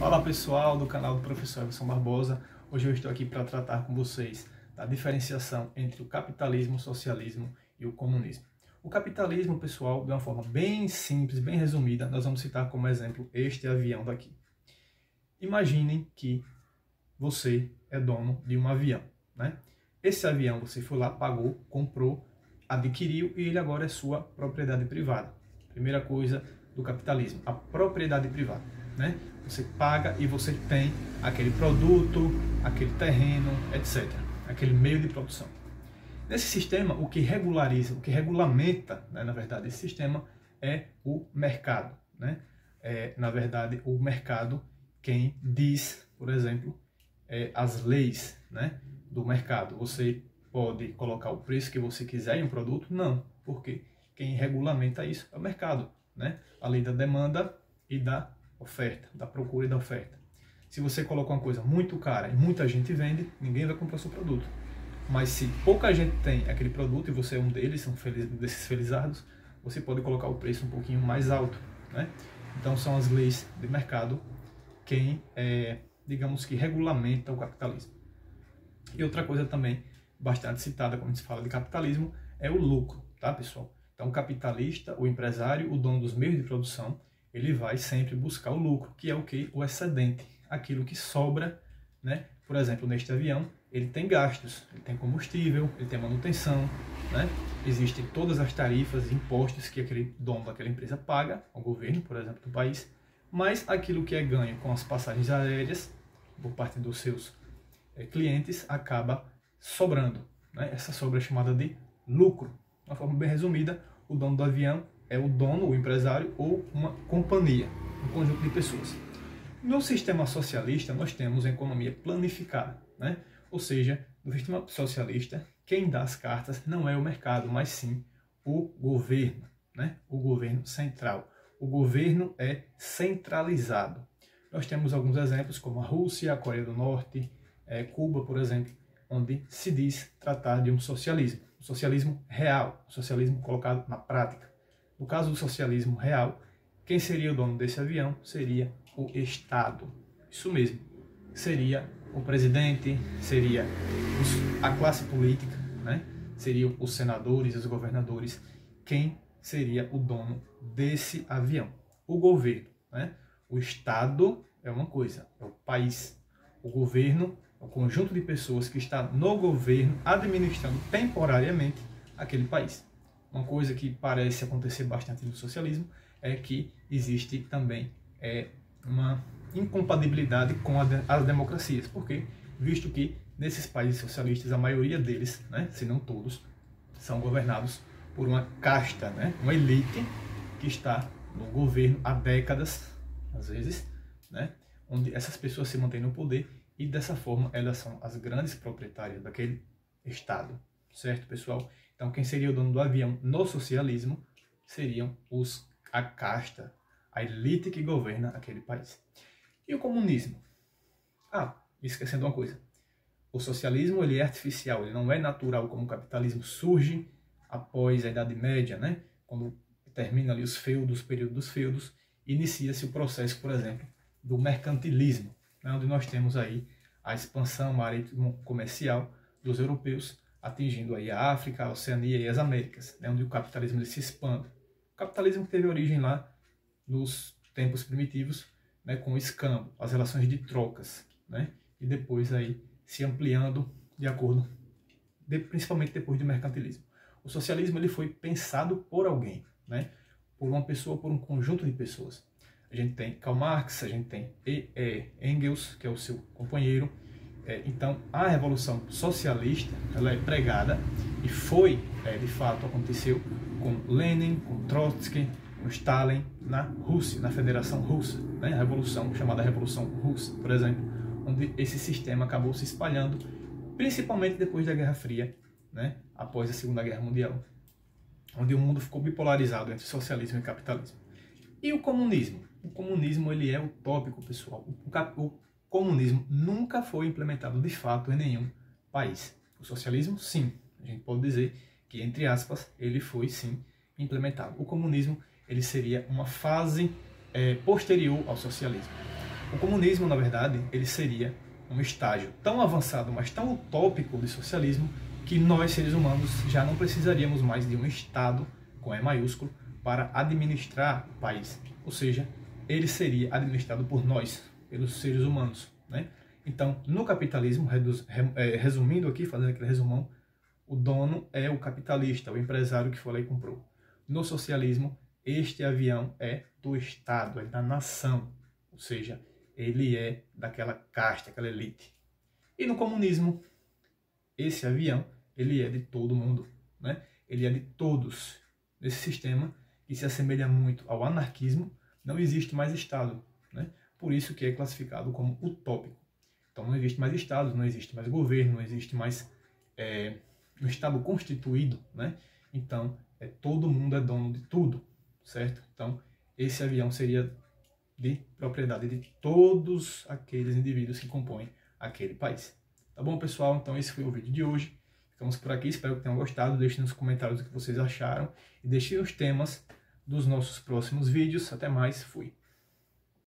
Fala pessoal do canal do Professor Everson Barbosa. Hoje eu estou aqui para tratar com vocês da diferenciação entre o capitalismo, o socialismo e o comunismo. O capitalismo, pessoal, de uma forma bem simples, bem resumida, nós vamos citar como exemplo este avião daqui. Imaginem que você é dono de um avião, né? Esse avião você foi lá, pagou, comprou, adquiriu e ele agora é sua propriedade privada. Primeira coisa do capitalismo, a propriedade privada, né? Você paga e você tem aquele produto, aquele terreno, etc. Aquele meio de produção. Nesse sistema, o que regulariza, o que regulamenta, né, na verdade, esse sistema é o mercado, né? Na verdade, o mercado quem diz, por exemplo, as leis, né, do mercado. Você pode colocar o preço que você quiser em um produto? Não, porque quem regulamenta isso é o mercado, né? A lei da demanda e da oferta, da procura e da oferta. Se você coloca uma coisa muito cara e muita gente vende, ninguém vai comprar o seu produto. Mas se pouca gente tem aquele produto e você é um deles, desses felizardos, você pode colocar o preço um pouquinho mais alto, né? Então são as leis de mercado quem, digamos que regulamenta o capitalismo. E outra coisa também bastante citada quando se fala de capitalismo é o lucro, tá, pessoal? Então o capitalista, o empresário, o dono dos meios de produção, ele vai sempre buscar o lucro, que é o que? O excedente, aquilo que sobra, né? Por exemplo, neste avião, ele tem gastos, ele tem combustível, ele tem manutenção, né? Existem todas as tarifas e impostos que aquele dono daquela empresa paga ao governo, por exemplo, do país, mas aquilo que é ganho com as passagens aéreas, por parte dos seus clientes, acaba sobrando, né? Essa sobra é chamada de lucro. De uma forma bem resumida, o dono do avião é o dono, o empresário ou uma companhia, um conjunto de pessoas. No sistema socialista, nós temos a economia planificada, né? Ou seja, no sistema socialista, quem dá as cartas não é o mercado, mas sim o governo, né? O governo central. O governo é centralizado. Nós temos alguns exemplos como a Rússia, a Coreia do Norte, Cuba, por exemplo, onde se diz tratar de um socialismo real, um socialismo colocado na prática. No caso do socialismo real, quem seria o dono desse avião seria o Estado. Isso mesmo, seria o presidente, seria a classe política, né? Seriam os senadores, os governadores, quem seria o dono desse avião. O governo, né? O Estado é uma coisa, é o país. O governo é o conjunto de pessoas que está no governo administrando temporariamente aquele país. Uma coisa que parece acontecer bastante no socialismo é que existe também uma incompatibilidade com as democracias. Por quê? Visto que nesses países socialistas, a maioria deles, né, se não todos, são governados por uma casta, né, uma elite que está no governo há décadas, às vezes, né, onde essas pessoas se mantêm no poder e dessa forma elas são as grandes proprietárias daquele Estado. Certo, pessoal? Então, quem seria o dono do avião no socialismo seriam a casta, a elite que governa aquele país. E o comunismo? Esquecendo uma coisa. O socialismo ele é artificial, ele não é natural como o capitalismo surge após a Idade Média, né? Quando termina ali os feudos, o período dos feudos, inicia-se o processo, por exemplo, do mercantilismo, né? Onde nós temos aí a expansão marítimo-comercial dos europeus, atingindo aí a África, a Oceania e as Américas, né, onde o capitalismo ele se expande. O capitalismo teve origem lá nos tempos primitivos, né, com o escambo, as relações de trocas, né, e depois aí se ampliando de acordo, principalmente depois do mercantilismo. O socialismo ele foi pensado por alguém, né, por uma pessoa, por um conjunto de pessoas. A gente tem Karl Marx, a gente tem Engels, que é o seu companheiro. Então, a Revolução Socialista ela é pregada e foi, de fato, aconteceu com Lenin, com Trotsky, com Stalin, na Rússia, na Federação Russa, né? A Revolução, chamada Revolução Russa, por exemplo, onde esse sistema acabou se espalhando, principalmente depois da Guerra Fria, né? Após a Segunda Guerra Mundial, onde o mundo ficou bipolarizado entre socialismo e capitalismo. E o comunismo? O comunismo ele é utópico, pessoal. O comunismo nunca foi implementado de fato em nenhum país. O socialismo, sim. A gente pode dizer que, entre aspas, ele foi, sim, implementado. O comunismo ele seria uma fase posterior ao socialismo. O comunismo, na verdade, ele seria um estágio tão avançado, mas tão utópico de socialismo, que nós, seres humanos, já não precisaríamos mais de um Estado, com E maiúsculo, para administrar o país. Ou seja, ele seria administrado por nós, pelos seres humanos, né? Então, no capitalismo, resumindo aqui, fazendo aquele resumão, o dono é o capitalista, o empresário que foi lá e comprou. No socialismo, este avião é do Estado, é da nação, ou seja, ele é daquela casta, aquela elite. E no comunismo, esse avião, ele é de todo mundo, né? Ele é de todos. Nesse sistema, que se assemelha muito ao anarquismo, não existe mais Estado, né? Por isso que é classificado como utópico. Então não existe mais Estado, não existe mais governo, não existe mais um Estado constituído, né? Então todo mundo é dono de tudo, certo? Então esse avião seria de propriedade de todos aqueles indivíduos que compõem aquele país. Tá bom, pessoal? Então esse foi o vídeo de hoje. Ficamos por aqui, espero que tenham gostado. Deixem nos comentários o que vocês acharam e deixem os temas dos nossos próximos vídeos. Até mais, fui!